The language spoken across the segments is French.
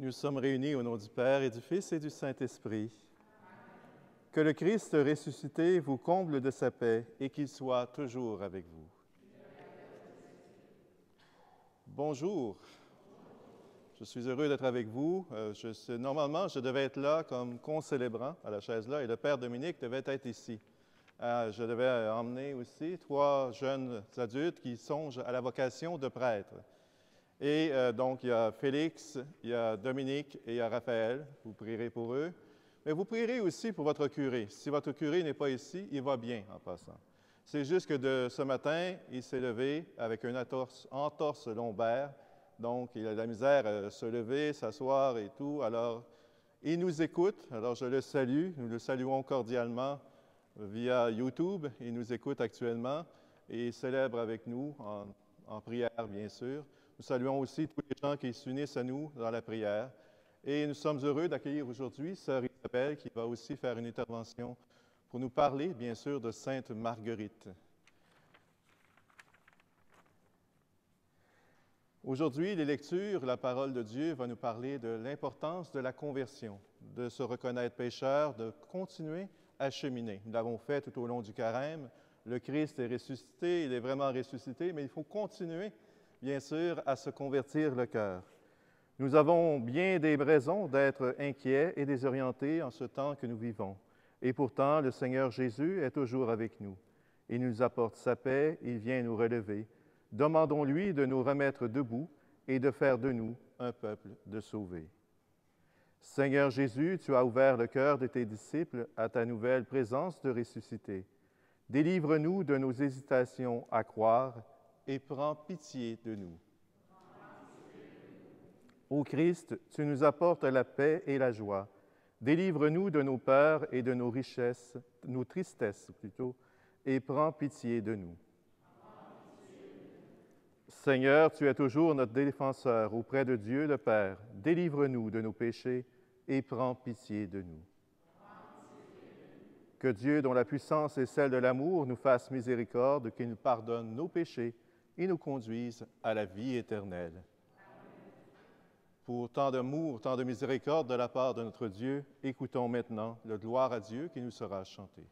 Nous sommes réunis au nom du Père et du Fils et du Saint-Esprit. Que le Christ ressuscité vous comble de sa paix et qu'il soit toujours avec vous. Bonjour. Je suis heureux d'être avec vous. Normalement, je devais être là comme concélébrant à la chaise là et le Père Dominique devait être ici. Je devais emmener aussi 3 jeunes adultes qui songent à la vocation de prêtre. Et donc, il y a Félix, il y a Dominique et il y a Raphaël. Vous prierez pour eux. Mais vous prierez aussi pour votre curé. Si votre curé n'est pas ici, il va bien en passant. C'est juste que ce matin, il s'est levé avec une entorse lombaire. Donc, il a de la misère à se lever, s'asseoir et tout. Alors, il nous écoute. Alors, je le salue. Nous le saluons cordialement via YouTube. Il nous écoute actuellement et il célèbre avec nous en prière, bien sûr. Nous saluons aussi tous les gens qui s'unissent à nous dans la prière. Et nous sommes heureux d'accueillir aujourd'hui Sœur Isabelle qui va aussi faire une intervention pour nous parler, bien sûr, de Sainte Marguerite. Aujourd'hui, les lectures, la parole de Dieu va nous parler de l'importance de la conversion, de se reconnaître pécheur, de continuer à cheminer. Nous l'avons fait tout au long du carême. Le Christ est ressuscité, il est vraiment ressuscité, mais il faut continuer, bien sûr, à se convertir le cœur. Nous avons bien des raisons d'être inquiets et désorientés en ce temps que nous vivons. Et pourtant, le Seigneur Jésus est toujours avec nous. Il nous apporte sa paix, il vient nous relever. Demandons-lui de nous remettre debout et de faire de nous un peuple de sauvés. Seigneur Jésus, tu as ouvert le cœur de tes disciples à ta nouvelle présence de ressuscité. Délivre-nous de nos hésitations à croire et prends pitié de nous. Ô Christ, tu nous apportes la paix et la joie. Délivre-nous de nos peurs et de nos richesses, nos tristesses plutôt, et prends pitié de nous. Seigneur, tu es toujours notre défenseur auprès de Dieu le Père. Délivre-nous de nos péchés et prends pitié de nous. Que Dieu, dont la puissance est celle de l'amour, nous fasse miséricorde, qu'il nous pardonne nos péchés et nous conduise à la vie éternelle. Pour tant d'amour, tant de miséricorde de la part de notre Dieu, écoutons maintenant le gloire à Dieu qui nous sera chanté.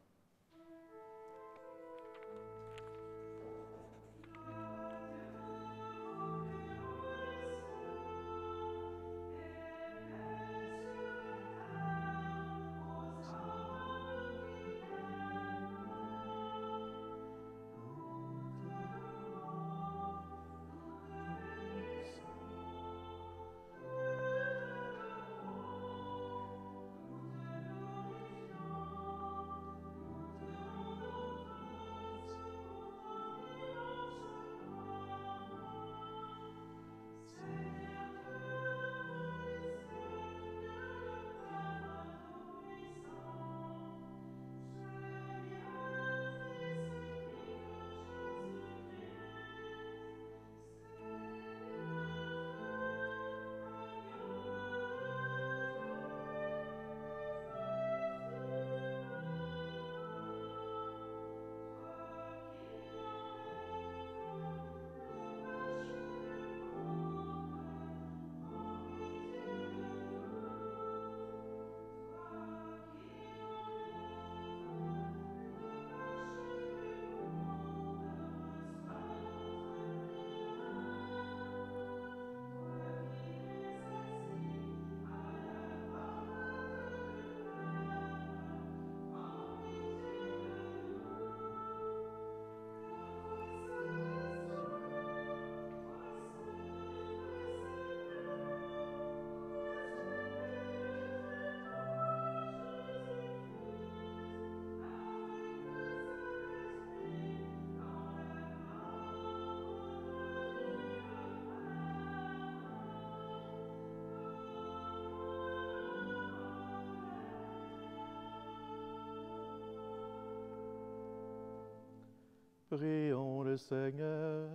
Prions le Seigneur.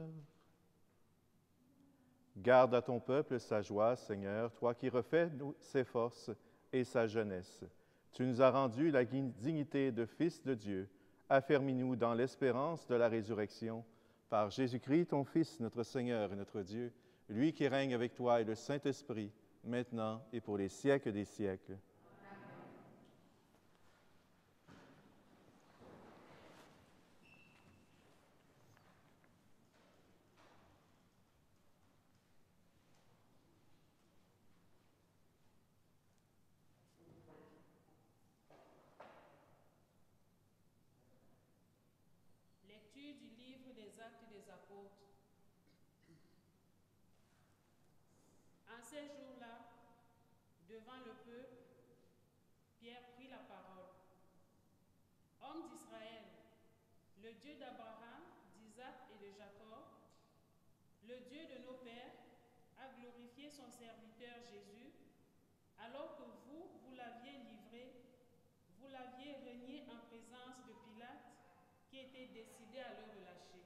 Garde à ton peuple sa joie, Seigneur, toi qui refais ses forces et sa jeunesse. Tu nous as rendu la dignité de fils de Dieu. Affermis-nous dans l'espérance de la résurrection. Par Jésus-Christ, ton Fils, notre Seigneur et notre Dieu, lui qui règne avec toi et le Saint-Esprit, maintenant et pour les siècles des siècles. Lecture du livre des Actes des Apôtres. En ces jours-là, devant le peuple, Pierre prit la parole. Hommes d'Israël, le Dieu d'Abraham, d'Isaac et de Jacob, le Dieu de nos pères, a glorifié son serviteur Jésus, alors que vous l'aviez livré, vous l'aviez renié en présence de Pilate, qui était décidé à le relâcher.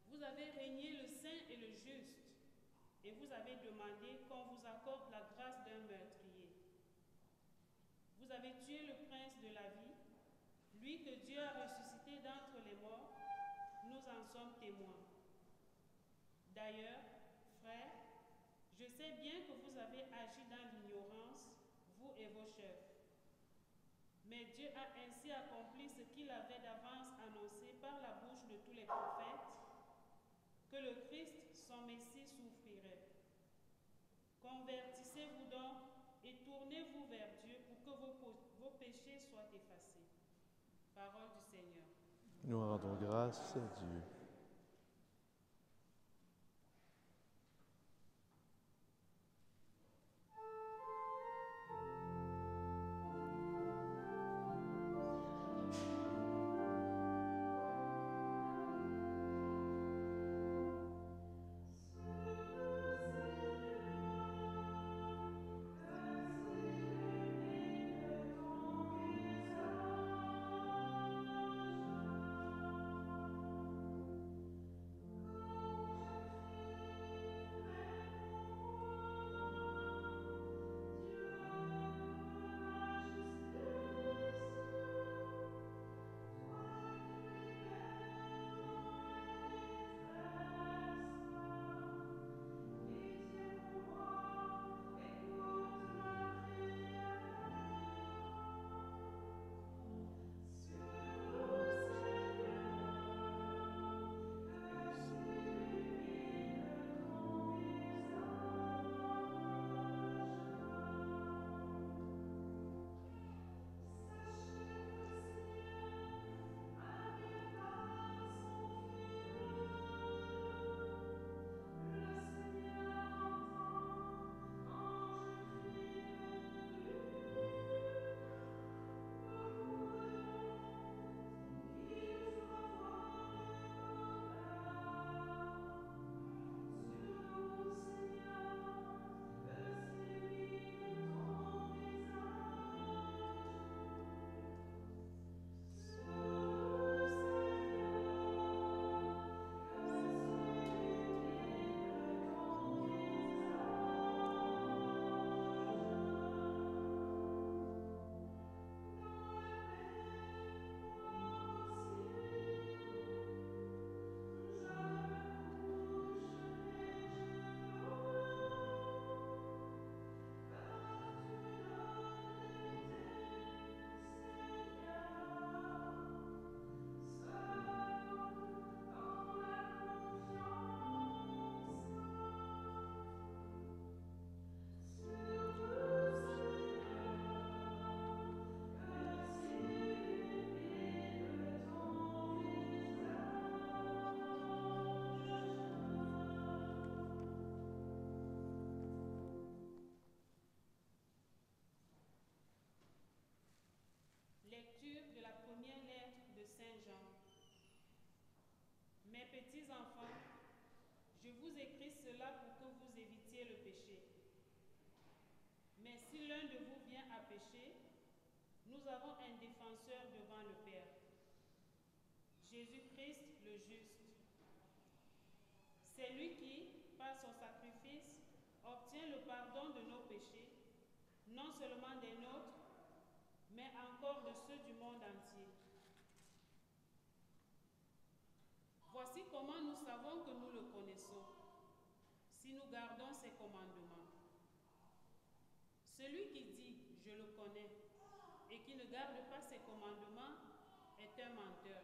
Vous avez régné le saint et le juste, et vous avez demandé qu'on vous accorde la grâce d'un meurtrier. Vous avez tué le prince de la vie, lui que Dieu a ressuscité d'entre les morts, nous en sommes témoins. D'ailleurs, frères, je sais bien que vous avez agi dans l'ignorance, vous et vos chefs. Mais Dieu a ainsi accompli ce qu'il avait d'avance annoncé par la bouche de tous les prophètes, que le Christ, son Messie, souffrirait. Convertissez-vous donc et tournez-vous vers Dieu pour que vos péchés soient effacés. Parole du Seigneur. Nous rendons grâce à Dieu. Lecture de la première lettre de Saint Jean. Mes petits enfants, je vous écris cela pour que vous évitiez le péché. Mais si l'un de vous vient à pécher, nous avons un défenseur devant le Père, Jésus-Christ le juste. C'est lui qui, par son sacrifice, obtient le pardon de nos péchés, non seulement des nôtres, mais encore de ceux du monde entier. Voici comment nous savons que nous le connaissons, si nous gardons ses commandements. Celui qui dit « je le connais » et qui ne garde pas ses commandements est un menteur.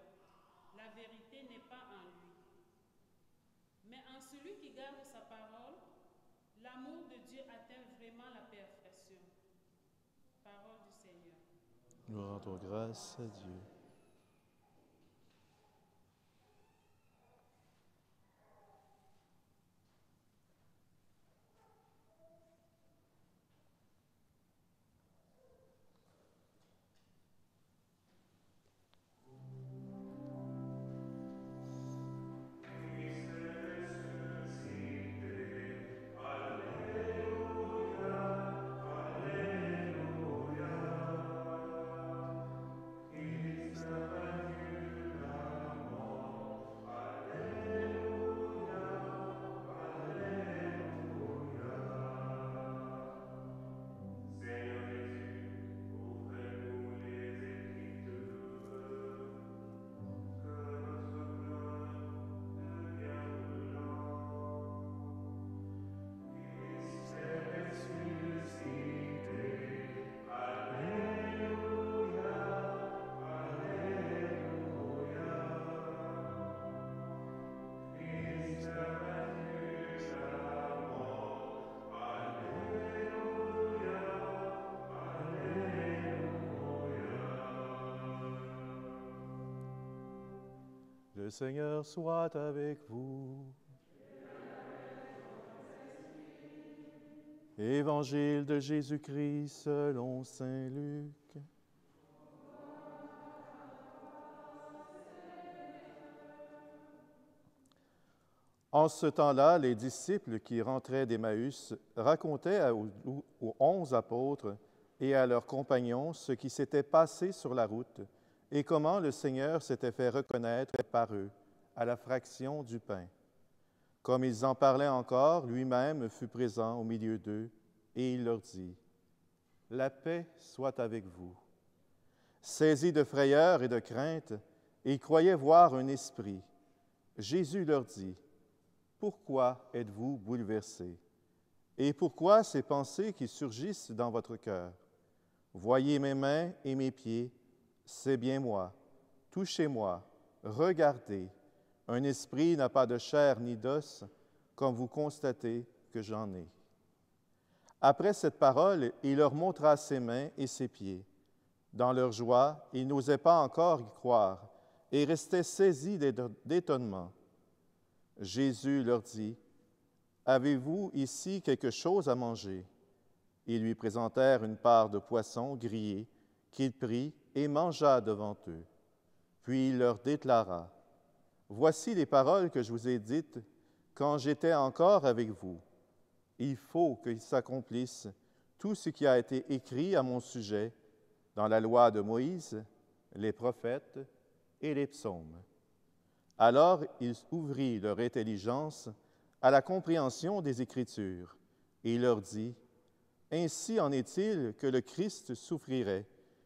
La vérité n'est pas en lui. Mais en celui qui garde sa parole, l'amour de Dieu atteint vraiment la perfection. Parole du Seigneur. Nous rendons grâce à Dieu. Le Seigneur soit avec vous. Évangile de Jésus-Christ selon saint Luc. En ce temps-là, les disciples qui rentraient d'Emmaüs racontaient aux 11 apôtres et à leurs compagnons ce qui s'était passé sur la route et comment le Seigneur s'était fait reconnaître par eux à la fraction du pain. Comme ils en parlaient encore, lui-même fut présent au milieu d'eux et il leur dit, « La paix soit avec vous. » Saisis de frayeur et de crainte, ils croyaient voir un esprit. Jésus leur dit, « Pourquoi êtes-vous bouleversés? Et pourquoi ces pensées qui surgissent dans votre cœur? Voyez mes mains et mes pieds, c'est bien moi. Touchez-moi, regardez. Un esprit n'a pas de chair ni d'os, comme vous constatez que j'en ai. » Après cette parole, il leur montra ses mains et ses pieds. Dans leur joie, ils n'osaient pas encore y croire et restaient saisis d'étonnement. Jésus leur dit, « Avez-vous ici quelque chose à manger? » Ils lui présentèrent une part de poisson grillé qu'il prit et mangea devant eux. Puis il leur déclara, « Voici les paroles que je vous ai dites quand j'étais encore avec vous. Il faut qu'il s'accomplisse tout ce qui a été écrit à mon sujet dans la loi de Moïse, les prophètes et les psaumes. » Alors il ouvrit leur intelligence à la compréhension des Écritures, et il leur dit, « Ainsi en est-il que le Christ souffrirait,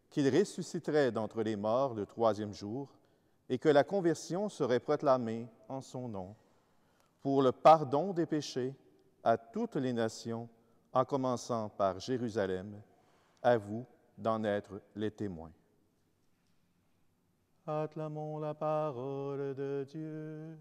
qu'il ressusciterait d'entre les morts le 3e jour, et que la conversion serait proclamée en son nom, pour le pardon des péchés à toutes les nations, en commençant par Jérusalem, à vous d'en être les témoins. » Acclamons la parole de Dieu.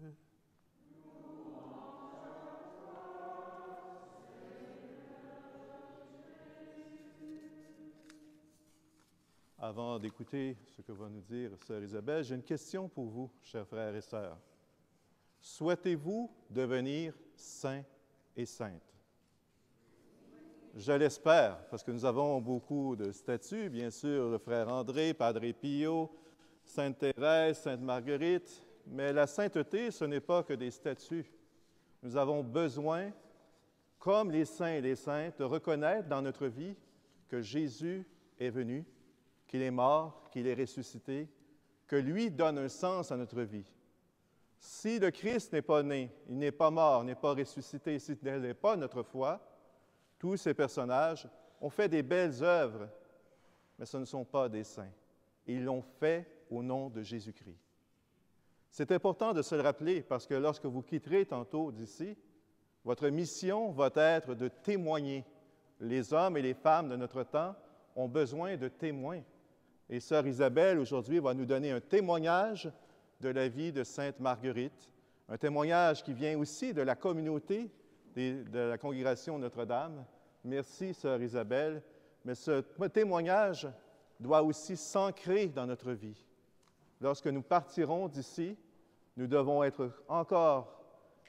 Avant d'écouter ce que va nous dire Sœur Isabelle, j'ai une question pour vous, chers frères et sœurs. Souhaitez-vous devenir saints et saintes? Je l'espère, parce que nous avons beaucoup de statuts, bien sûr, le frère André, Padre Pio, Sainte Thérèse, Sainte Marguerite, mais la sainteté, ce n'est pas que des statuts. Nous avons besoin, comme les saints et les saintes, de reconnaître dans notre vie que Jésus est venu, qu'il est mort, qu'il est ressuscité, que lui donne un sens à notre vie. Si le Christ n'est pas né, il n'est pas mort, n'est pas ressuscité, si tel n'est pas notre foi, tous ces personnages ont fait des belles œuvres, mais ce ne sont pas des saints. Ils l'ont fait au nom de Jésus-Christ. C'est important de se le rappeler parce que lorsque vous quitterez tantôt d'ici, Votre mission va être de témoigner. Les hommes et les femmes de notre temps ont besoin de témoins. Et sœur Isabelle, aujourd'hui, va nous donner un témoignage de la vie de Sainte Marguerite, un témoignage qui vient aussi de la communauté de la congrégation Notre-Dame. Merci, sœur Isabelle, mais ce témoignage doit aussi s'ancrer dans notre vie. Lorsque nous partirons d'ici, nous devons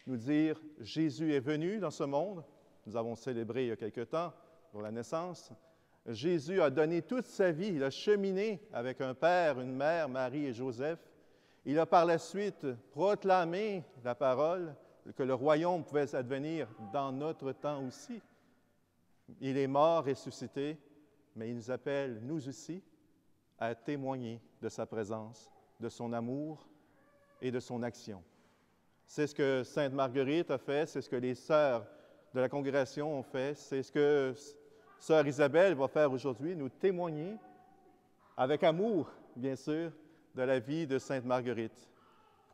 nous dire, Jésus est venu dans ce monde. Nous avons célébré il y a quelque temps pour la naissance. Jésus a donné toute sa vie, il a cheminé avec un père, une mère, Marie et Joseph. Il a par la suite proclamé la parole, que le royaume pouvait advenir dans notre temps aussi. Il est mort, ressuscité, mais il nous appelle, nous aussi, à témoigner de sa présence, de son amour et de son action. C'est ce que Sainte Marguerite a fait, c'est ce que les sœurs de la congrégation ont fait, c'est ce que sœur Isabelle va faire aujourd'hui, nous témoigner avec amour, bien sûr, de la vie de Sainte Marguerite.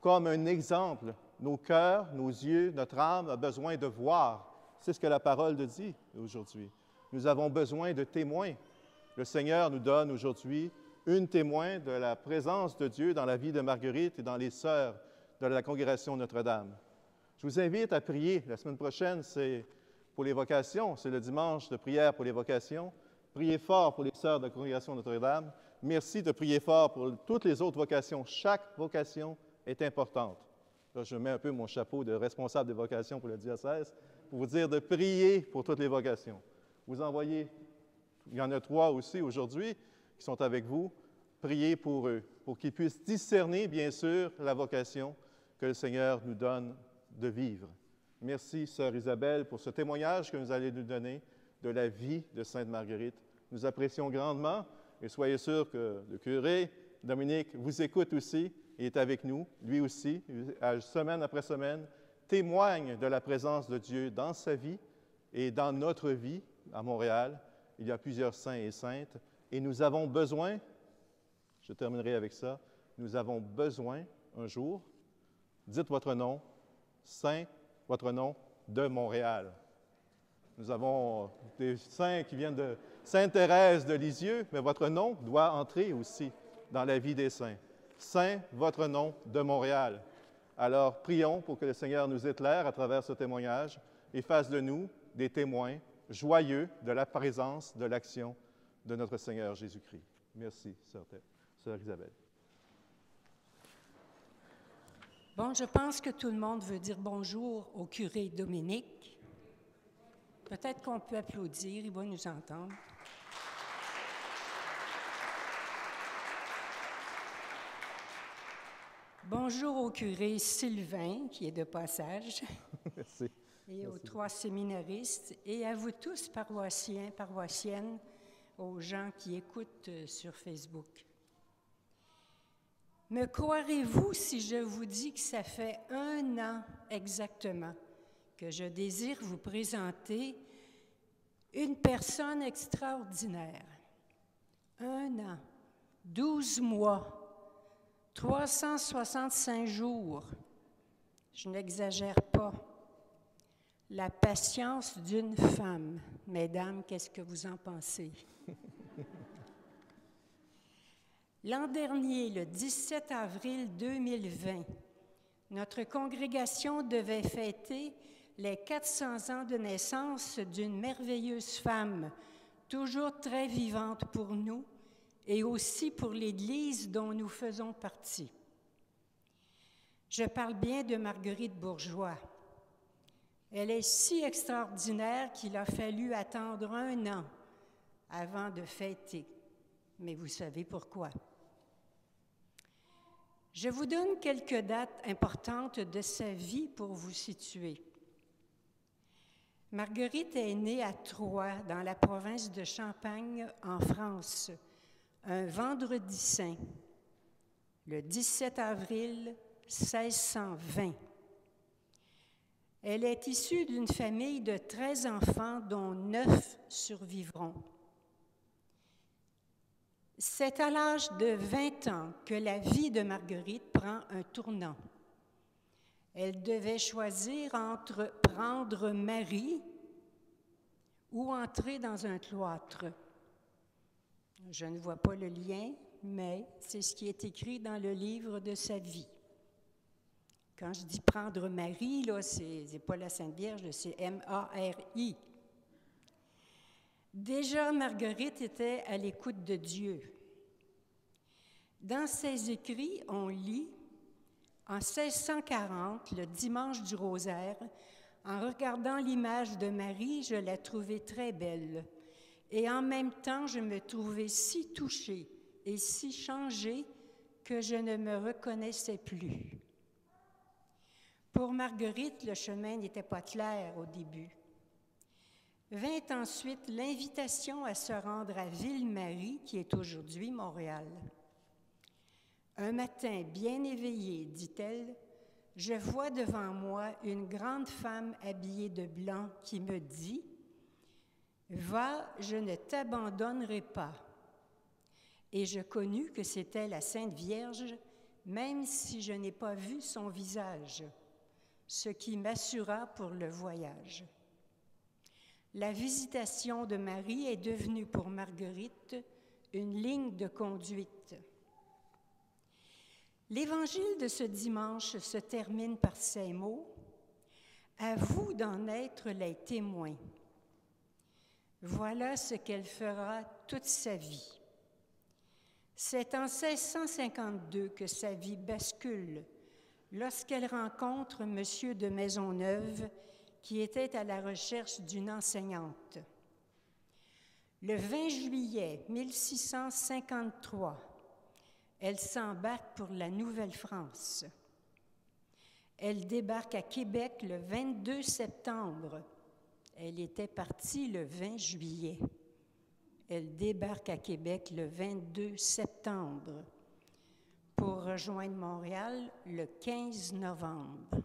Comme un exemple, nos cœurs, nos yeux, notre âme a besoin de voir. C'est ce que la parole dit aujourd'hui. Nous avons besoin de témoins. Le Seigneur nous donne aujourd'hui une témoin de la présence de Dieu dans la vie de Marguerite et dans les sœurs de la congrégation Notre-Dame. Je vous invite à prier. La semaine prochaine, c'est pour les vocations. C'est le dimanche de prière pour les vocations. Priez fort pour les sœurs de la congrégation Notre-Dame. Merci de prier fort pour toutes les autres vocations. Chaque vocation est importante. Là, je mets un peu mon chapeau de responsable des vocations pour le diocèse pour vous dire de prier pour toutes les vocations. Vous envoyez, il y en a 3 aussi aujourd'hui qui sont avec vous. Priez pour eux, pour qu'ils puissent discerner, bien sûr, la vocation que le Seigneur nous donne de vivre. Merci, sœur Isabelle, pour ce témoignage que vous allez nous donner de la vie de Sainte Marguerite. Nous apprécions grandement et soyez sûrs que le curé, Dominique, vous écoute aussi et est avec nous, lui aussi, semaine après semaine, témoigne de la présence de Dieu dans sa vie et dans notre vie à Montréal. Il y a plusieurs saints et saintes et nous avons besoin, je terminerai avec ça, nous avons besoin un jour, dites votre nom, Saint, votre nom de Montréal. Nous avons des saints qui viennent de Sainte-Thérèse de Lisieux, mais votre nom doit entrer aussi dans la vie des saints. Saint, votre nom de Montréal. Alors, prions pour que le Seigneur nous éclaire à travers ce témoignage et fasse de nous des témoins joyeux de la présence, de l'action de notre Seigneur Jésus-Christ. Merci, sœur Isabelle. Bon, je pense que tout le monde veut dire bonjour au curé Dominique. Peut-être qu'on peut applaudir, il va nous entendre. Bonjour au curé Sylvain, qui est de passage. Merci. Et aux 3 séminaristes, et à vous tous, paroissiens, paroissiennes, aux gens qui écoutent sur Facebook. Me croirez-vous si je vous dis que ça fait 1 an exactement que je désire vous présenter une personne extraordinaire? 1 an, 12 mois, 365 jours. Je n'exagère pas. La patience d'une femme. Mesdames, qu'est-ce que vous en pensez? L'an dernier, le 17 avril 2020, notre congrégation devait fêter les 400 ans de naissance d'une merveilleuse femme, toujours très vivante pour nous et aussi pour l'Église dont nous faisons partie. Je parle bien de Marguerite Bourgeois. Elle est si extraordinaire qu'il a fallu attendre 1 an avant de fêter. Mais vous savez pourquoi. Je vous donne quelques dates importantes de sa vie pour vous situer. Marguerite est née à Troyes, dans la province de Champagne, en France, un vendredi saint, le 17 avril 1620. Elle est issue d'une famille de 13 enfants, dont 9 survivront. C'est à l'âge de 20 ans que la vie de Marguerite prend un tournant. Elle devait choisir entre prendre Marie ou entrer dans un cloître. Je ne vois pas le lien, mais c'est ce qui est écrit dans le livre de sa vie. Quand je dis prendre Marie, là, c'est pas la Sainte Vierge, c'est M-A-R-I. Déjà, Marguerite était à l'écoute de Dieu. Dans ses écrits, on lit « En 1640, le dimanche du rosaire, en regardant l'image de Marie, je la trouvais très belle. Et en même temps, je me trouvais si touchée et si changée que je ne me reconnaissais plus. » Pour Marguerite, le chemin n'était pas clair au début. Vint ensuite l'invitation à se rendre à Ville-Marie, qui est aujourd'hui Montréal. Un matin bien éveillé, dit-elle, je vois devant moi une grande femme habillée de blanc qui me dit « Va, je ne t'abandonnerai pas. » Et je connus que c'était la Sainte Vierge, même si je n'ai pas vu son visage, ce qui m'assura pour le voyage. La visitation de Marie est devenue pour Marguerite une ligne de conduite. L'Évangile de ce dimanche se termine par ces mots « À vous d'en être les témoins. » Voilà ce qu'elle fera toute sa vie. C'est en 1652 que sa vie bascule lorsqu'elle rencontre M. de Maisonneuve, qui était à la recherche d'une enseignante. Le 20 juillet 1653, elle s'embarque pour la Nouvelle-France. Elle débarque à Québec le 22 septembre. Elle était partie le 20 juillet. Elle débarque à Québec le 22 septembre pour rejoindre Montréal le 15 novembre.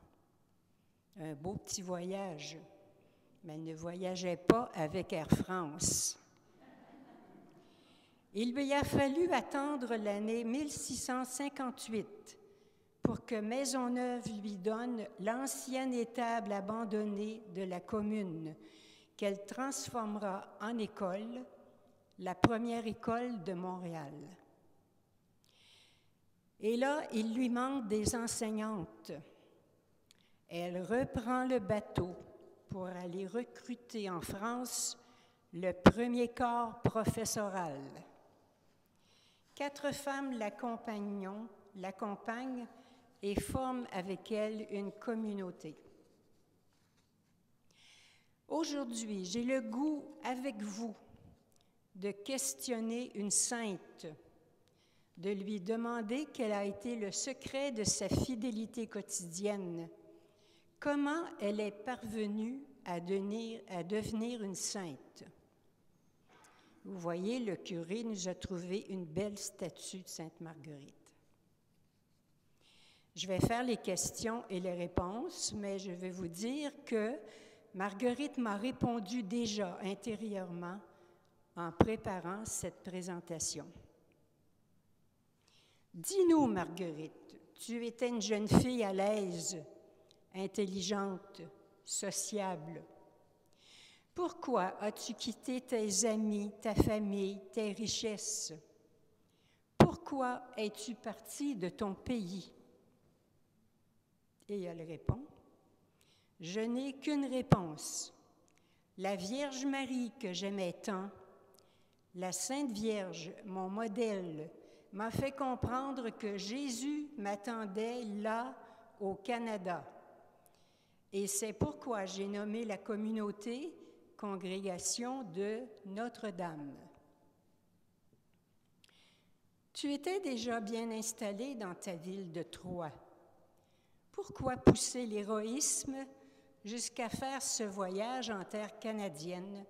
Un beau petit voyage, mais elle ne voyageait pas avec Air France. Il lui a fallu attendre l'année 1658 pour que Maisonneuve lui donne l'ancienne étable abandonnée de la commune, qu'elle transformera en école, la première école de Montréal. Et là, il lui manque des enseignantes. Elle reprend le bateau pour aller recruter en France le premier corps professoral. 4 femmes l'accompagnent et forment avec elle une communauté. Aujourd'hui, j'ai le goût, avec vous, de questionner une sainte, de lui demander quel a été le secret de sa fidélité quotidienne, comment elle est parvenue à devenir une sainte. Vous voyez, le curé nous a trouvé une belle statue de Sainte Marguerite. Je vais faire les questions et les réponses, mais je vais vous dire que Marguerite m'a répondu déjà intérieurement en préparant cette présentation. Dis-nous, Marguerite, tu étais une jeune fille à l'aise, intelligente, sociable. Pourquoi as-tu quitté tes amis, ta famille, tes richesses? Pourquoi es-tu partie de ton pays? Et elle répond, « Je n'ai qu'une réponse. La Vierge Marie que j'aimais tant, la Sainte Vierge, mon modèle, m'a fait comprendre que Jésus m'attendait là, au Canada. Et c'est pourquoi j'ai nommé la communauté Congrégation de Notre-Dame. » Tu étais déjà bien installé dans ta ville de Troyes. Pourquoi pousser l'héroïsme jusqu'à faire ce voyage en terre canadienne?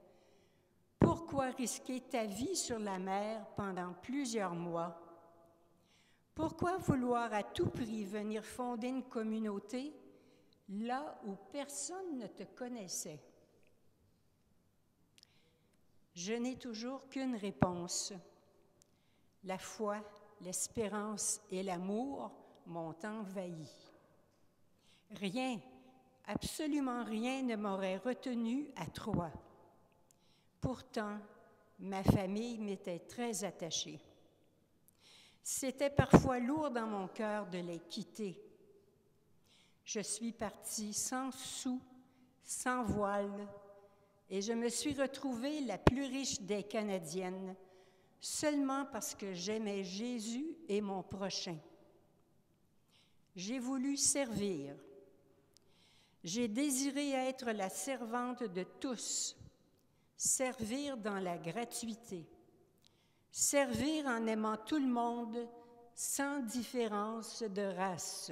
Pourquoi risquer ta vie sur la mer pendant plusieurs mois? Pourquoi vouloir à tout prix venir fonder une communauté là où personne ne te connaissait? Je n'ai toujours qu'une réponse. La foi, l'espérance et l'amour m'ont envahi. Rien, absolument rien ne m'aurait retenu à Troyes. Pourtant, ma famille m'était très attachée. C'était parfois lourd dans mon cœur de les quitter. Je suis partie sans sou, sans voile, et je me suis retrouvée la plus riche des Canadiennes, seulement parce que j'aimais Jésus et mon prochain. J'ai voulu servir. J'ai désiré être la servante de tous, servir dans la gratuité, servir en aimant tout le monde sans différence de race.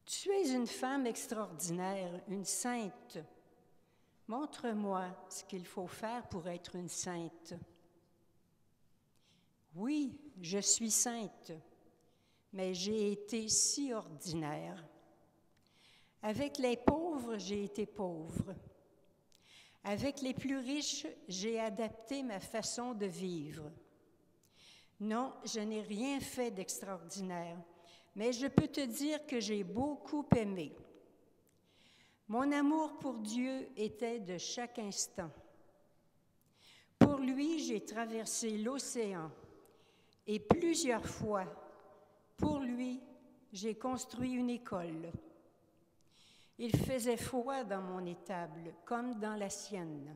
Tu es une femme extraordinaire, une sainte. Montre-moi ce qu'il faut faire pour être une sainte. Oui, je suis sainte, mais j'ai été si ordinaire. Avec les pauvres, j'ai été pauvre. Avec les plus riches, j'ai adapté ma façon de vivre. Non, je n'ai rien fait d'extraordinaire, mais je peux te dire que j'ai beaucoup aimé. Mon amour pour Dieu était de chaque instant. Pour lui, j'ai traversé l'océan et plusieurs fois, pour lui, j'ai construit une école. Il faisait froid dans mon étable, comme dans la sienne.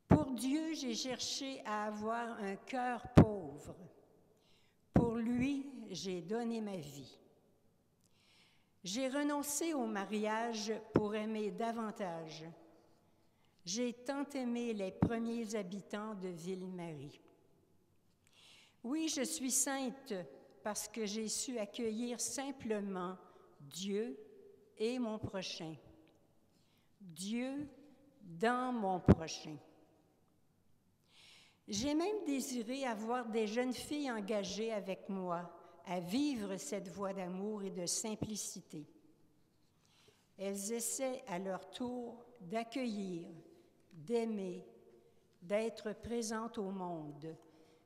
Pour Dieu, j'ai cherché à avoir un cœur pauvre. Pour lui, j'ai donné ma vie. J'ai renoncé au mariage pour aimer davantage. J'ai tant aimé les premiers habitants de Ville-Marie. Oui, je suis sainte parce que j'ai su accueillir simplement Dieu et mon prochain. Dieu dans mon prochain. J'ai même désiré avoir des jeunes filles engagées avec moi à vivre cette voie d'amour et de simplicité. Elles essaient à leur tour d'accueillir, d'aimer, d'être présentes au monde,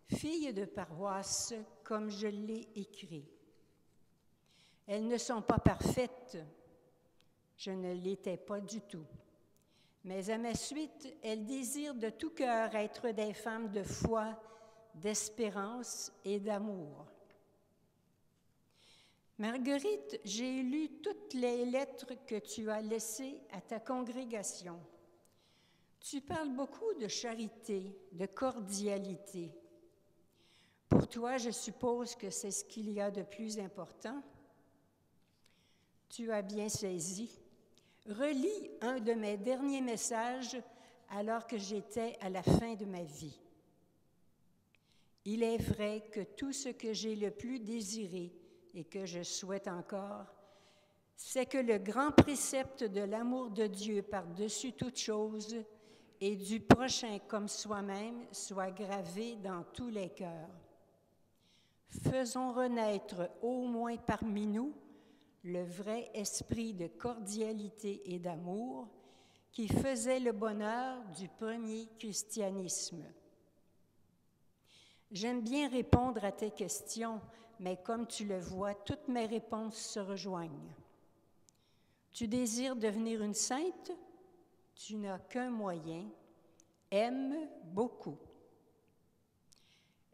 filles de paroisse comme je l'ai écrit. Elles ne sont pas parfaites, je ne l'étais pas du tout. Mais à ma suite, elles désirent de tout cœur être des femmes de foi, d'espérance et d'amour. Marguerite, j'ai lu toutes les lettres que tu as laissées à ta congrégation. Tu parles beaucoup de charité, de cordialité. Pour toi, je suppose que c'est ce qu'il y a de plus important. Tu as bien saisi. Relis un de mes derniers messages alors que j'étais à la fin de ma vie. Il est vrai que tout ce que j'ai le plus désiré et que je souhaite encore, c'est que le grand précepte de l'amour de Dieu par-dessus toute chose et du prochain comme soi-même soit gravé dans tous les cœurs. Faisons renaître au moins parmi nous le vrai esprit de cordialité et d'amour qui faisait le bonheur du premier christianisme. J'aime bien répondre à tes questions, mais comme tu le vois, toutes mes réponses se rejoignent. Tu désires devenir une sainte? Tu n'as qu'un moyen. Aime beaucoup.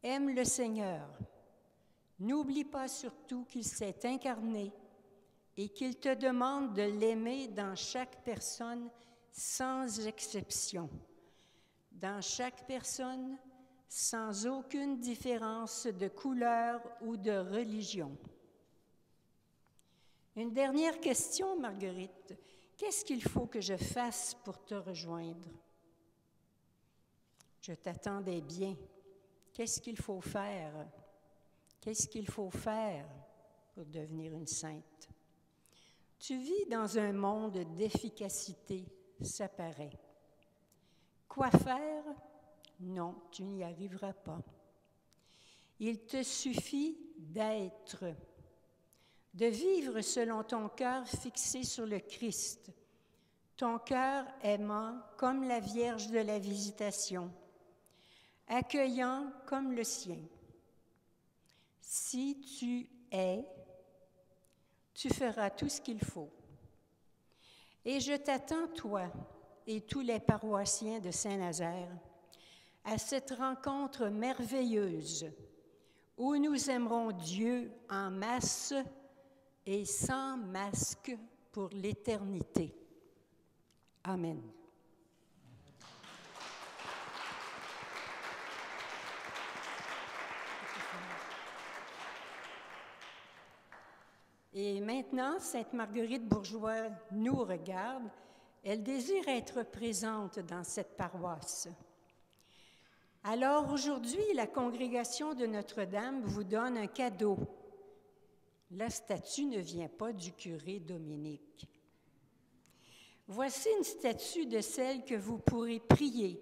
Aime le Seigneur. N'oublie pas surtout qu'il s'est incarné et qu'il te demande de l'aimer dans chaque personne sans exception, dans chaque personne sans aucune différence de couleur ou de religion. Une dernière question, Marguerite. Qu'est-ce qu'il faut que je fasse pour te rejoindre? Je t'attendais bien. Qu'est-ce qu'il faut faire? Qu'est-ce qu'il faut faire pour devenir une sainte? Tu vis dans un monde d'efficacité, ça paraît. Quoi faire? Non, tu n'y arriveras pas. Il te suffit d'être, de vivre selon ton cœur fixé sur le Christ, ton cœur aimant comme la Vierge de la Visitation, accueillant comme le sien. Si tu es, tu feras tout ce qu'il faut. Et je t'attends, toi et tous les paroissiens de Saint-Nazaire, à cette rencontre merveilleuse où nous aimerons Dieu en masse et sans masque pour l'éternité. Amen. Et maintenant, Sainte Marguerite Bourgeois nous regarde. Elle désire être présente dans cette paroisse. Alors aujourd'hui, la congrégation de Notre-Dame vous donne un cadeau. La statue ne vient pas du curé Dominique. Voici une statue de celle que vous pourrez prier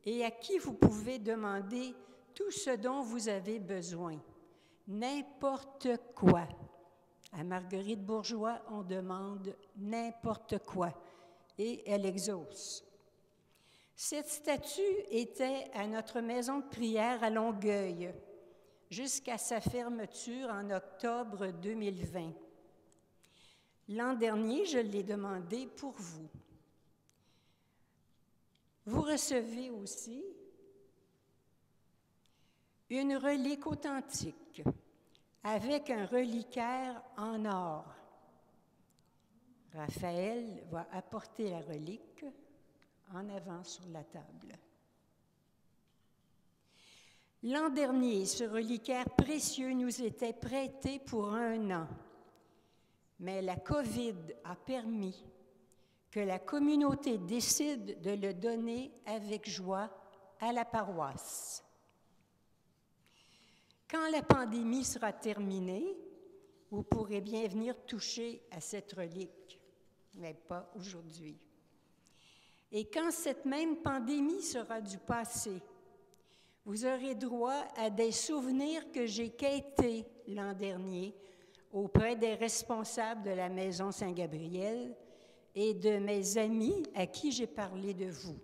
et à qui vous pouvez demander tout ce dont vous avez besoin. N'importe quoi. À Marguerite Bourgeois, on demande n'importe quoi et elle exauce. Cette statue était à notre maison de prière à Longueuil jusqu'à sa fermeture en octobre 2020. L'an dernier, je l'ai demandée pour vous. Vous recevez aussi une relique authentique avec un reliquaire en or. Raphaël va apporter la relique en avant sur la table. L'an dernier, ce reliquaire précieux nous était prêté pour 1 an, mais la COVID a permis que la communauté décide de le donner avec joie à la paroisse. Quand la pandémie sera terminée, vous pourrez bien venir toucher à cette relique, mais pas aujourd'hui. Et quand cette même pandémie sera du passé, vous aurez droit à des souvenirs que j'ai quêtés l'an dernier auprès des responsables de la Maison Saint-Gabriel et de mes amis à qui j'ai parlé de vous.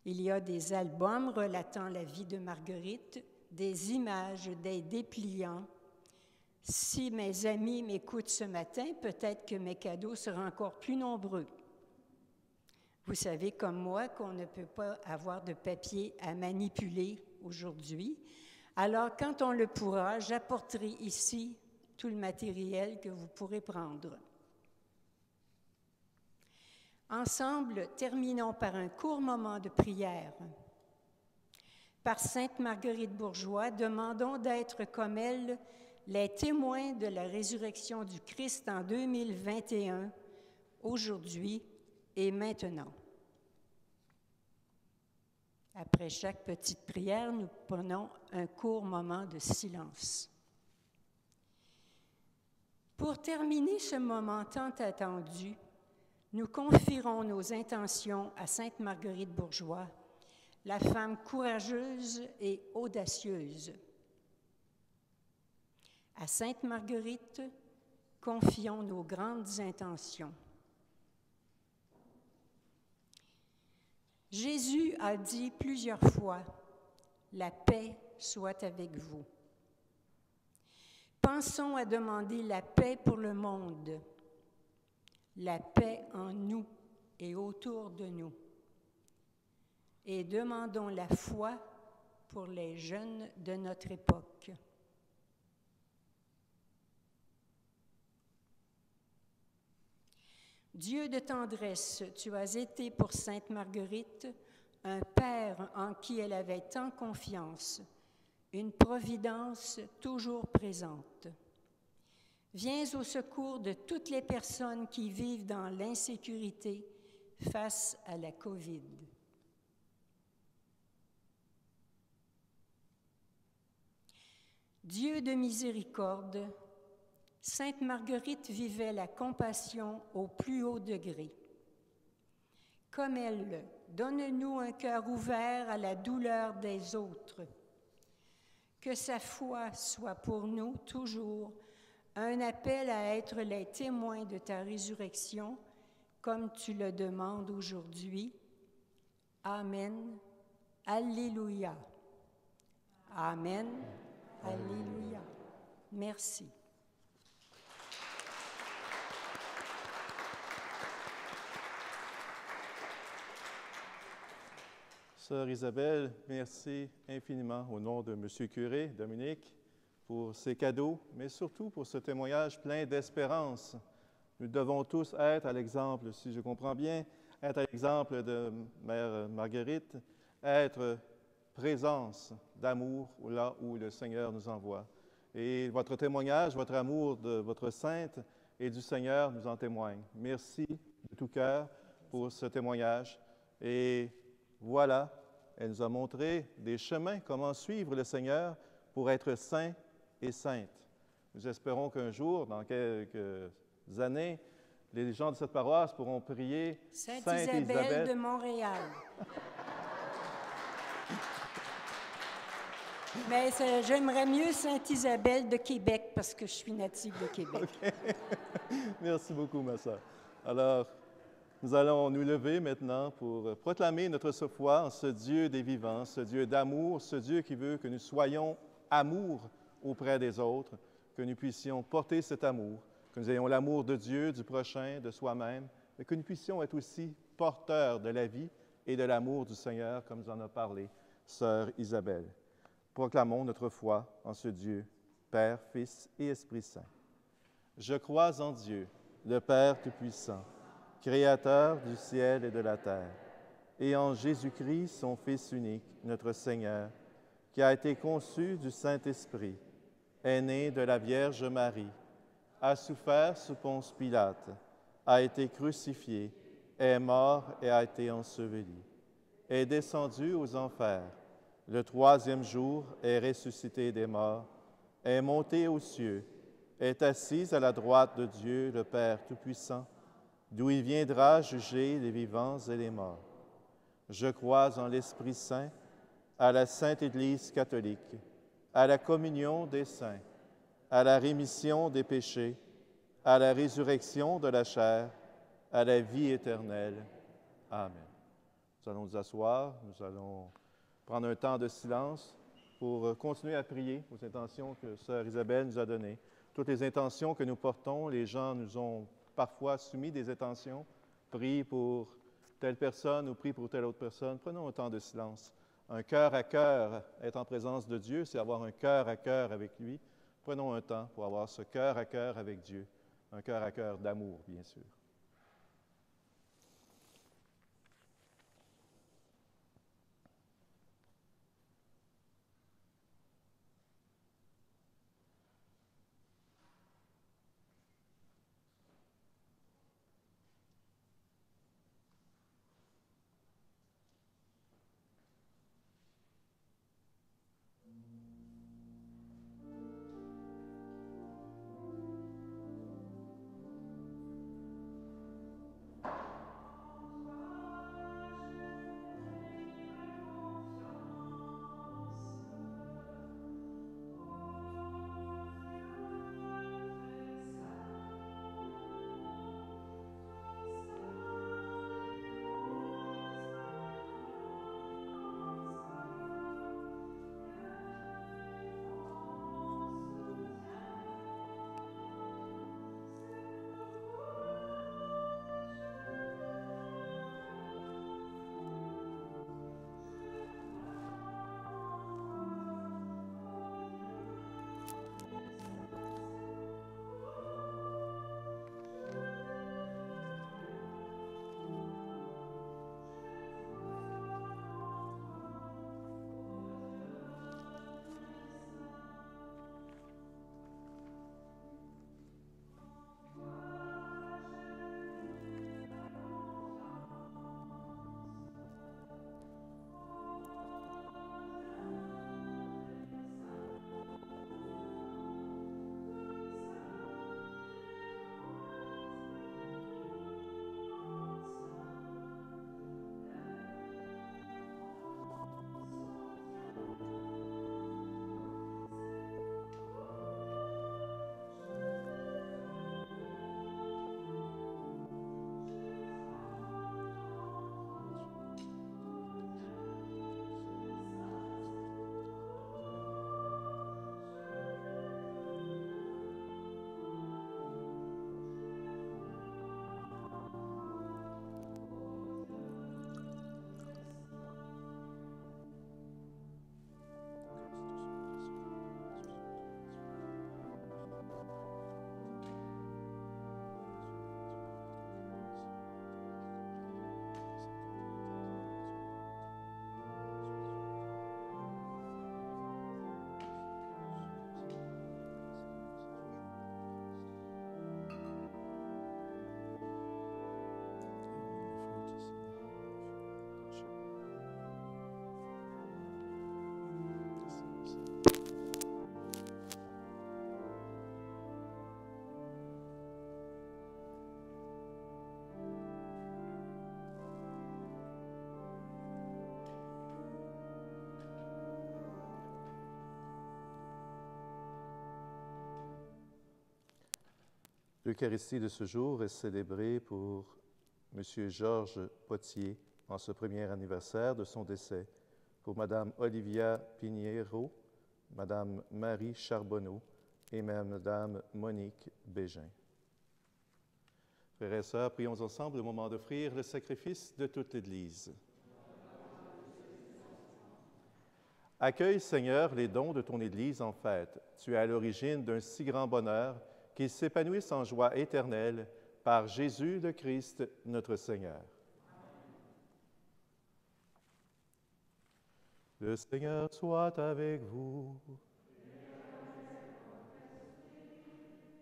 Il y a des albums relatant la vie de Marguerite, des images, des dépliants. Si mes amis m'écoutent ce matin, peut-être que mes cadeaux seront encore plus nombreux. Vous savez comme moi qu'on ne peut pas avoir de papier à manipuler aujourd'hui. Alors, quand on le pourra, j'apporterai ici tout le matériel que vous pourrez prendre. Ensemble, terminons par un court moment de prière. Par Sainte Marguerite Bourgeois, demandons d'être comme elle les témoins de la résurrection du Christ en 2021, aujourd'hui et maintenant. Après chaque petite prière, nous prenons un court moment de silence. Pour terminer ce moment tant attendu, nous confierons nos intentions à Sainte Marguerite Bourgeois, la femme courageuse et audacieuse. À Sainte Marguerite, confions nos grandes intentions. Jésus a dit plusieurs fois, « La paix soit avec vous ». Pensons à demander la paix pour le monde, la paix en nous et autour de nous. Et demandons la foi pour les jeunes de notre époque. Dieu de tendresse, tu as été pour Sainte Marguerite un Père en qui elle avait tant confiance, une providence toujours présente. Viens au secours de toutes les personnes qui vivent dans l'insécurité face à la COVID. Dieu de miséricorde, Sainte Marguerite vivait la compassion au plus haut degré. Comme elle, donne-nous un cœur ouvert à la douleur des autres. Que sa foi soit pour nous toujours un appel à être les témoins de ta résurrection, comme tu le demandes aujourd'hui. Amen. Alléluia. Amen. Alléluia. Merci. Sœur Isabelle, merci infiniment au nom de M. Curé, Dominique, pour ces cadeaux, mais surtout pour ce témoignage plein d'espérance. Nous devons tous être à l'exemple, si je comprends bien, être à l'exemple de Mère Marguerite, être présence d'amour là où le Seigneur nous envoie. Et votre témoignage, votre amour de votre sainte et du Seigneur nous en témoigne. Merci de tout cœur pour ce témoignage. Et voilà, elle nous a montré des chemins, comment suivre le Seigneur pour être saint et sainte. Nous espérons qu'un jour, dans quelques années, les gens de cette paroisse pourront prier Sainte Sainte Isabelle de Montréal. Mais j'aimerais mieux Sainte Isabelle de Québec parce que je suis native de Québec. Okay. Merci beaucoup, ma sœur. Alors, nous allons nous lever maintenant pour proclamer notre foi en ce Dieu des vivants, ce Dieu d'amour, ce Dieu qui veut que nous soyons amour auprès des autres, que nous puissions porter cet amour, que nous ayons l'amour de Dieu, du prochain, de soi-même, mais que nous puissions être aussi porteurs de la vie et de l'amour du Seigneur, comme nous en a parlé sœur Isabelle. Proclamons notre foi en ce Dieu, Père, Fils et Esprit Saint. Je crois en Dieu, le Père Tout-Puissant, Créateur du ciel et de la terre, et en Jésus-Christ, son Fils unique, notre Seigneur, qui a été conçu du Saint-Esprit, est né de la Vierge Marie, a souffert sous Ponce Pilate, a été crucifié, est mort et a été enseveli, est descendu aux enfers. Le troisième jour est ressuscité des morts, est monté aux cieux, est assis à la droite de Dieu, le Père Tout-Puissant, d'où il viendra juger les vivants et les morts. Je crois en l'Esprit Saint, à la Sainte Église catholique, à la communion des saints, à la rémission des péchés, à la résurrection de la chair, à la vie éternelle. Amen. Nous allons nous asseoir, nous allons prendre un temps de silence pour continuer à prier aux intentions que sœur Isabelle nous a données. Toutes les intentions que nous portons, les gens nous ont parfois soumis des intentions. Prie pour telle personne ou prie pour telle autre personne. Prenons un temps de silence. Un cœur à cœur, être en présence de Dieu, c'est avoir un cœur à cœur avec lui. Prenons un temps pour avoir ce cœur à cœur avec Dieu. Un cœur à cœur d'amour, bien sûr. L'Eucharistie de ce jour est célébrée pour M. Georges Potier en ce premier anniversaire de son décès, pour Mme Olivia Piniero, Mme Marie Charbonneau et Mme Monique Bégin. Frères et sœurs, prions ensemble au moment d'offrir le sacrifice de toute l'Église. Accueille, Seigneur, les dons de ton Église en fête. Tu es à l'origine d'un si grand bonheur qu'ils s'épanouissent en joie éternelle par Jésus le Christ, notre Seigneur. Le Seigneur soit avec vous.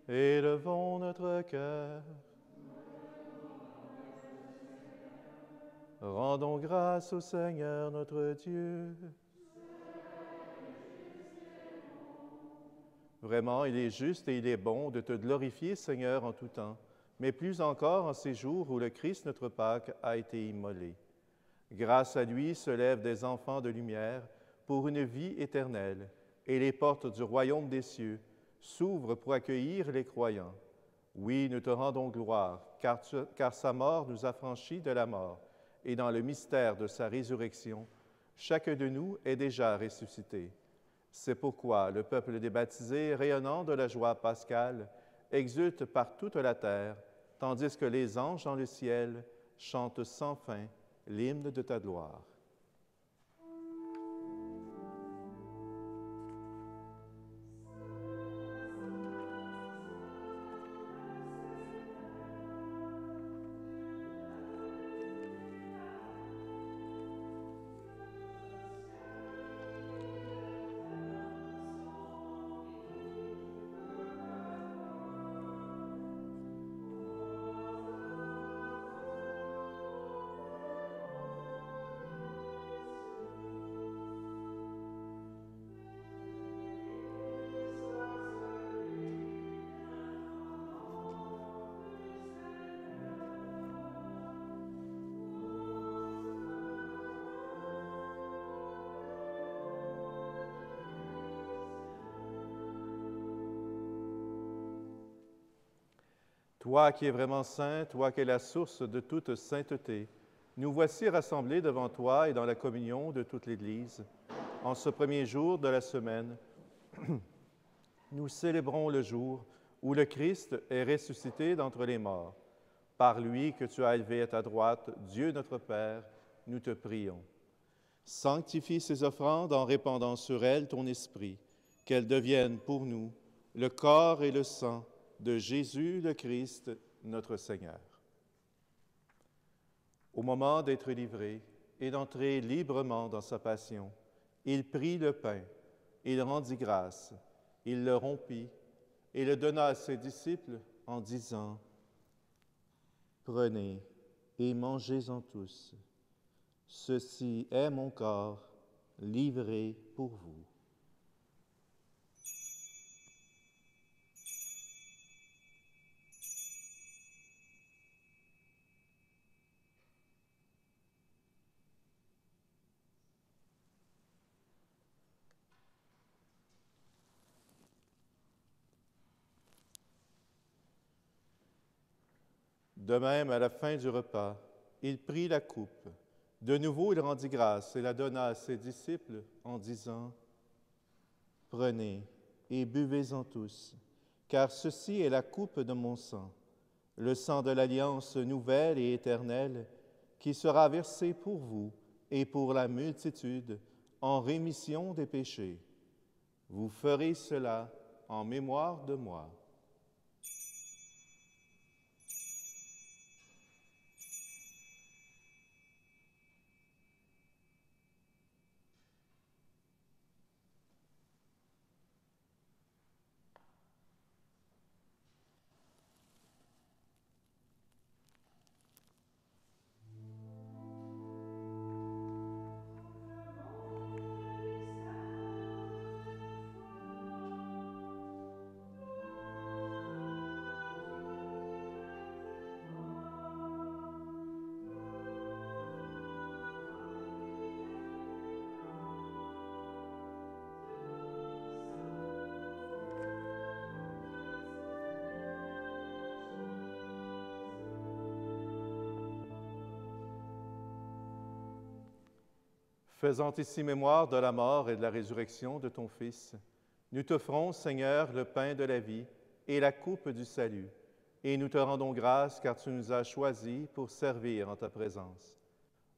Élevons notre cœur. Rendons grâce au Seigneur notre Dieu. Vraiment, il est juste et il est bon de te glorifier, Seigneur, en tout temps, mais plus encore en ces jours où le Christ, notre Pâque, a été immolé. Grâce à lui se lèvent des enfants de lumière pour une vie éternelle, et les portes du royaume des cieux s'ouvrent pour accueillir les croyants. Oui, nous te rendons gloire, car sa mort nous a franchis de la mort, et dans le mystère de sa résurrection, chacun de nous est déjà ressuscité. C'est pourquoi le peuple des baptisés, rayonnant de la joie pascale, exulte par toute la terre, tandis que les anges dans le ciel chantent sans fin l'hymne de ta gloire. Toi qui es vraiment saint, toi qui es la source de toute sainteté, nous voici rassemblés devant toi et dans la communion de toute l'Église. En ce premier jour de la semaine, nous célébrons le jour où le Christ est ressuscité d'entre les morts. Par lui que tu as élevé à ta droite, Dieu notre Père, nous te prions. Sanctifie ces offrandes en répandant sur elles ton esprit, qu'elles deviennent pour nous le corps et le sang de Jésus le Christ, notre Seigneur. Au moment d'être livré et d'entrer librement dans sa passion, il prit le pain, il rendit grâce, il le rompit et le donna à ses disciples en disant : « Prenez et mangez-en tous. Ceci est mon corps livré pour vous. » De même, à la fin du repas, il prit la coupe. De nouveau, il rendit grâce et la donna à ses disciples en disant : « Prenez et buvez-en tous, car ceci est la coupe de mon sang, le sang de l'alliance nouvelle et éternelle, qui sera versé pour vous et pour la multitude en rémission des péchés. Vous ferez cela en mémoire de moi. » Faisant ici mémoire de la mort et de la résurrection de ton Fils, nous t'offrons, Seigneur, le pain de la vie et la coupe du salut, et nous te rendons grâce car tu nous as choisis pour servir en ta présence.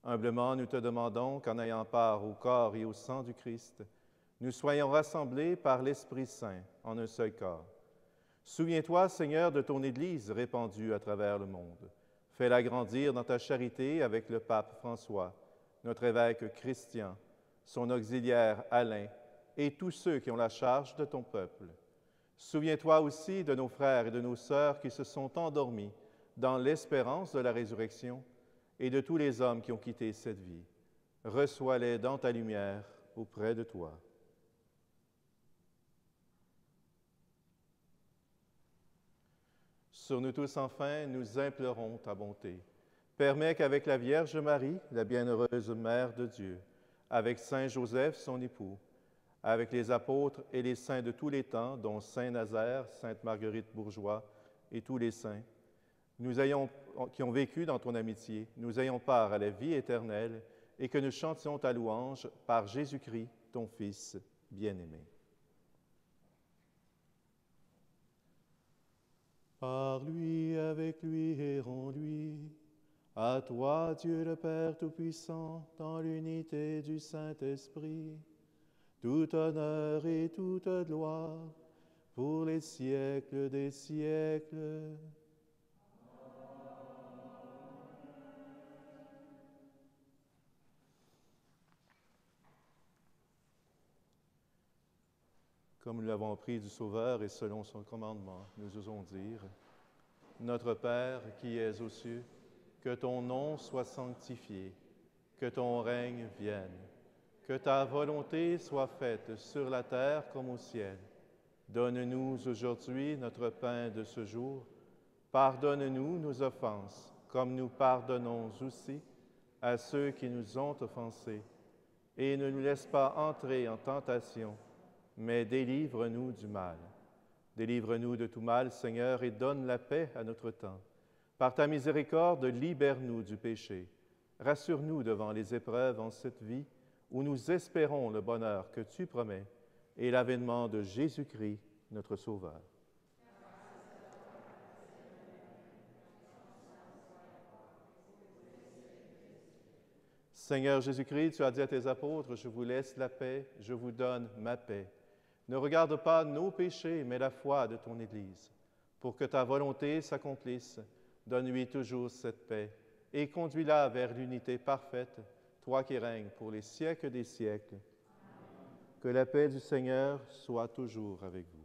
Humblement, nous te demandons qu'en ayant part au corps et au sang du Christ, nous soyons rassemblés par l'Esprit Saint en un seul corps. Souviens-toi, Seigneur, de ton Église répandue à travers le monde. Fais-la grandir dans ta charité avec le pape François, notre évêque Christian, son auxiliaire Alain et tous ceux qui ont la charge de ton peuple. Souviens-toi aussi de nos frères et de nos sœurs qui se sont endormis dans l'espérance de la résurrection et de tous les hommes qui ont quitté cette vie. Reçois-les dans ta lumière auprès de toi. Sur nous tous, enfin, nous implorons ta bonté. Permets qu'avec la Vierge Marie, la bienheureuse Mère de Dieu, avec Saint Joseph, son époux, avec les apôtres et les saints de tous les temps, dont Saint Nazaire, Sainte Marguerite Bourgeois et tous les saints, qui ont vécu dans ton amitié, nous ayons part à la vie éternelle et que nous chantions ta louange par Jésus-Christ, ton Fils bien-aimé. Par lui, avec lui et en lui, à toi, Dieu le Père Tout-Puissant, dans l'unité du Saint-Esprit, tout honneur et toute gloire pour les siècles des siècles. Comme nous l'avons appris du Sauveur et selon son commandement, nous osons dire, Notre Père qui es aux cieux, que ton nom soit sanctifié, que ton règne vienne, que ta volonté soit faite sur la terre comme au ciel. Donne-nous aujourd'hui notre pain de ce jour. Pardonne-nous nos offenses, comme nous pardonnons aussi à ceux qui nous ont offensés. Et ne nous laisse pas entrer en tentation, mais délivre-nous du mal. Délivre-nous de tout mal, Seigneur, et donne la paix à notre temps. Par ta miséricorde, libère-nous du péché. Rassure-nous devant les épreuves en cette vie où nous espérons le bonheur que tu promets et l'avènement de Jésus-Christ, notre Sauveur. Seigneur Jésus-Christ, tu as dit à tes apôtres, je vous laisse la paix, je vous donne ma paix. Ne regarde pas nos péchés, mais la foi de ton Église. Pour que ta volonté s'accomplisse, donne-lui toujours cette paix et conduis-la vers l'unité parfaite, toi qui règnes pour les siècles des siècles. Amen. Que la paix du Seigneur soit toujours avec vous.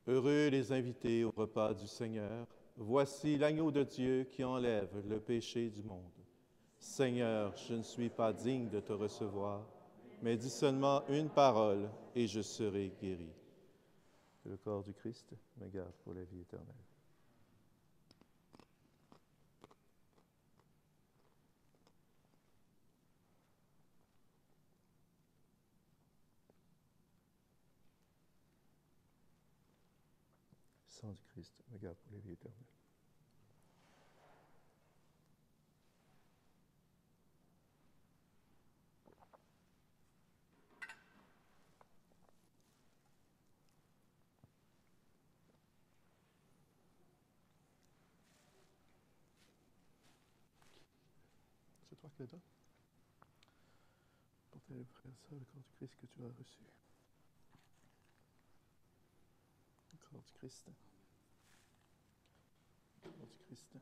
Heureux les invités au repas du Seigneur. Voici l'agneau de Dieu qui enlève le péché du monde. Seigneur, je ne suis pas digne de te recevoir, mais dis seulement une parole et je serai guéri. Que le corps du Christ me garde pour la vie éternelle. Sang du Christ me garde pour la vie éternelle. que là. Pour tes frères et sœurs, le corps du Christ que tu as reçu. Le corps du Christ. Le corps du Christ.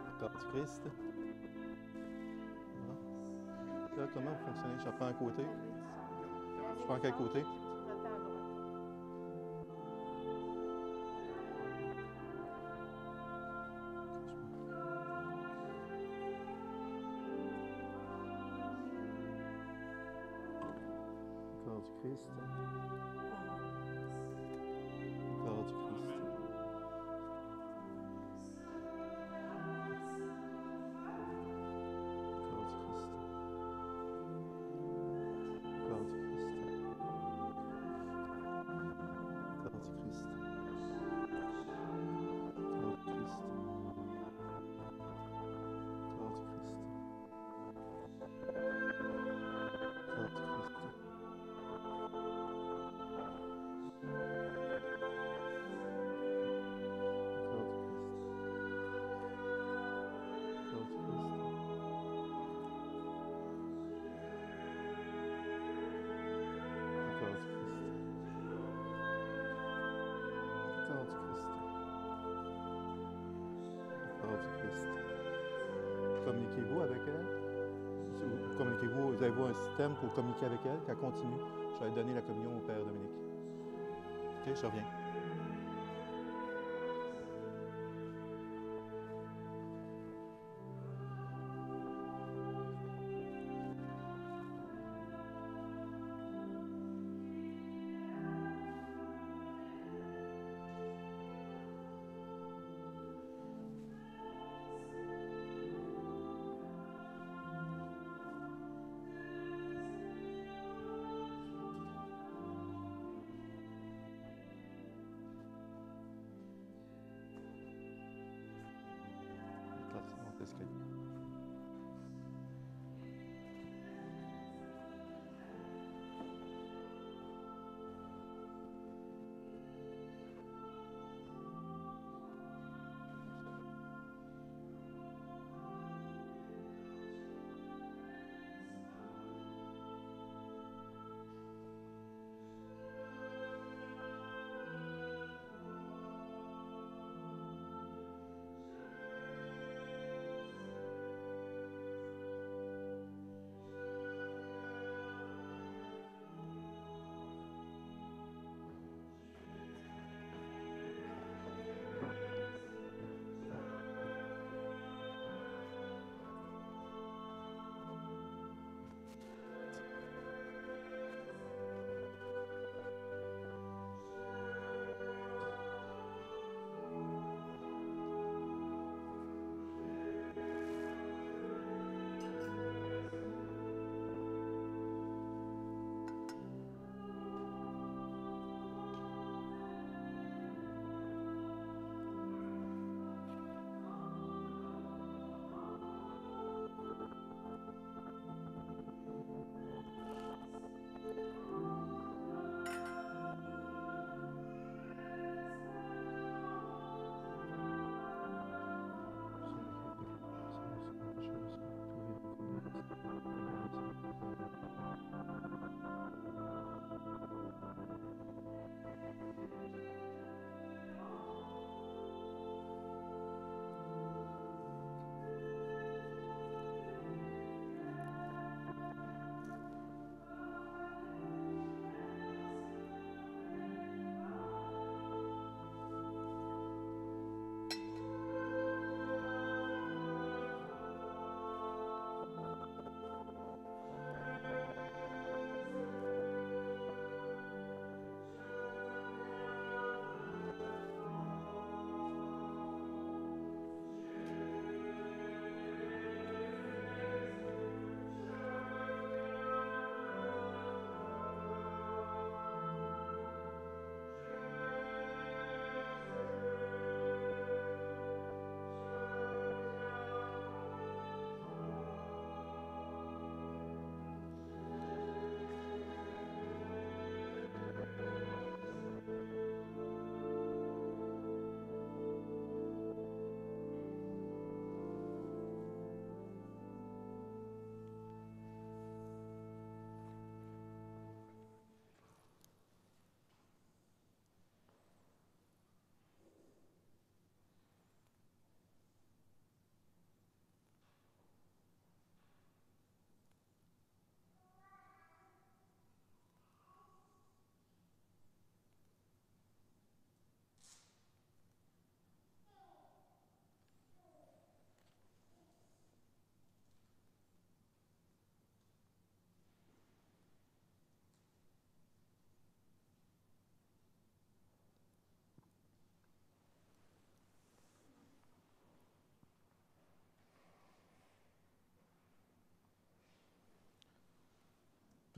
Le corps du Christ. Là, comment vous fonctionnez? Je prends un côté. Je prends quel côté? Le corps du Christ. Le corps du Christ. Communiquez-vous avec elle? Communiquez-vous, vous avez un système pour communiquer avec elle, qu'elle continue? Je vais donner la communion au Père Dominique. OK, je reviens.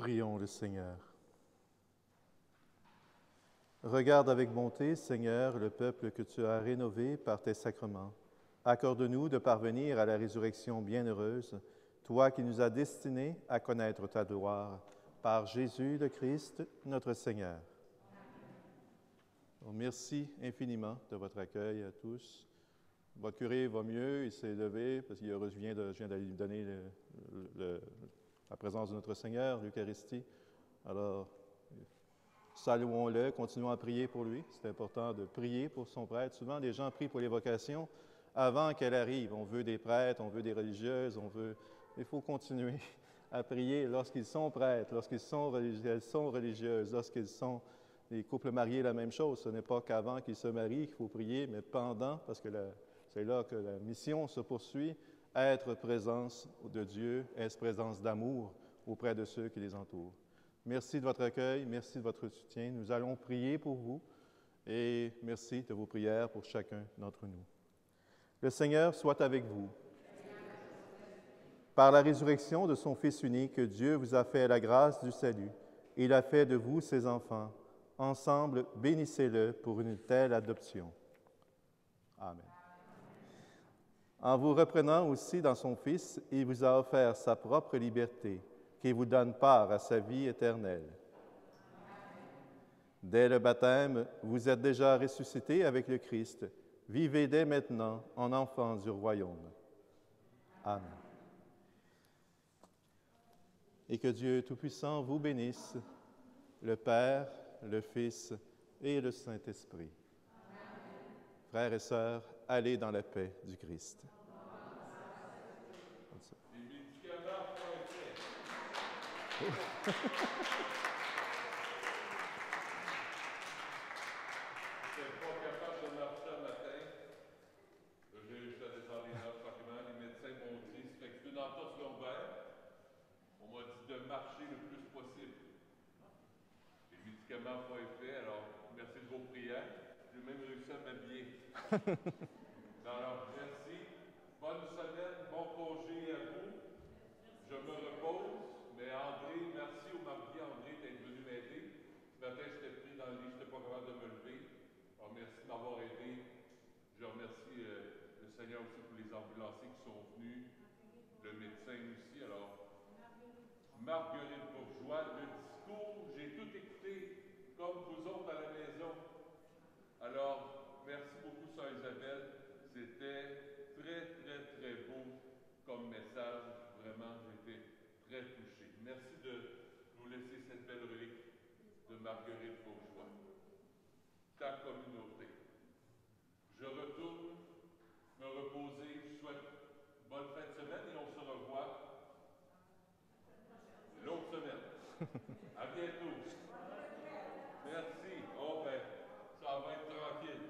Prions le Seigneur. Regarde avec bonté, Seigneur, le peuple que tu as rénové par tes sacrements. Accorde-nous de parvenir à la résurrection bienheureuse, toi qui nous as destinés à connaître ta gloire, par Jésus le Christ, notre Seigneur. Donc, merci infiniment de votre accueil à tous. Votre curé va mieux, il s'est levé parce qu'il je viens d'aller lui donner la présence de notre Seigneur, l'Eucharistie. Alors, saluons-le, continuons à prier pour lui. C'est important de prier pour son prêtre. Souvent, les gens prient pour les vocations avant qu'elle arrive. On veut des prêtres, on veut des religieuses, il faut continuer à prier lorsqu'ils sont prêtres, lorsqu'ils sont religieuses, lorsqu'ils sont les couples mariés, la même chose. Ce n'est pas qu'avant qu'ils se marient qu'il faut prier, mais pendant, parce que c'est là que la mission se poursuit, être présence de Dieu, être présence d'amour auprès de ceux qui les entourent. Merci de votre accueil, merci de votre soutien. Nous allons prier pour vous et merci de vos prières pour chacun d'entre nous. Le Seigneur soit avec vous. Par la résurrection de son Fils unique, Dieu vous a fait la grâce du salut. Il a fait de vous ses enfants. Ensemble, bénissez-le pour une telle adoption. Amen. En vous reprenant aussi dans son Fils, il vous a offert sa propre liberté, qui vous donne part à sa vie éternelle. Dès le baptême, vous êtes déjà ressuscités avec le Christ. Vivez dès maintenant en enfants du royaume. Amen. Et que Dieu Tout-Puissant vous bénisse, le Père, le Fils et le Saint-Esprit. Frères et sœurs, allez dans la paix du Christ. Alors, merci. Bonne semaine, bon congé à vous. Je me repose, mais André, merci au mardi André d'être venu m'aider. Ce matin, j'étais pris dans le lit, je n'étais pas capable de me lever. Alors, merci de m'avoir aidé. Je remercie le Seigneur aussi pour les ambulanciers qui sont venus, le médecin aussi. Alors, Marguerite Bourgeois, le discours, j'ai tout écouté comme vous autres à la maison. Alors, merci beaucoup, Sœur Isabelle. C'était très, très, très beau comme message. Vraiment, j'étais très touché. Merci de nous laisser cette belle relique de Marguerite Bourgeois. Ta communauté. Je retourne me reposer. Je souhaite bonne fin de semaine et on se revoit l'autre semaine. À bientôt. Merci. Oh ben, ça va être tranquille.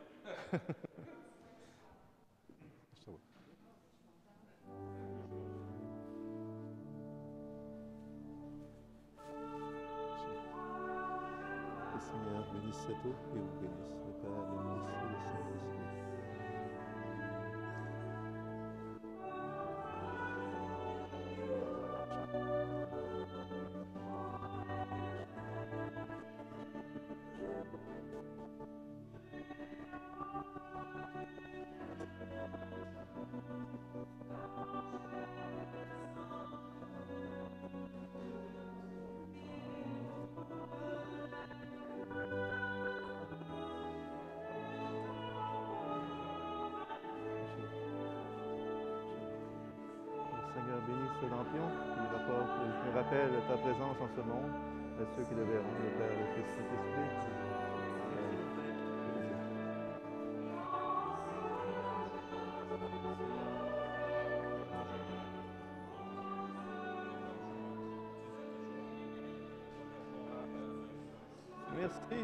Le Seigneur bénisse cette eau et vous bénisse, le Père, le Fils et le Saint-Esprit. Seigneur, bénis ce lampion qui nous rappelle ta présence en ce monde, à ceux qui le verront, le Père, le Fils et le Saint-Esprit. Merci.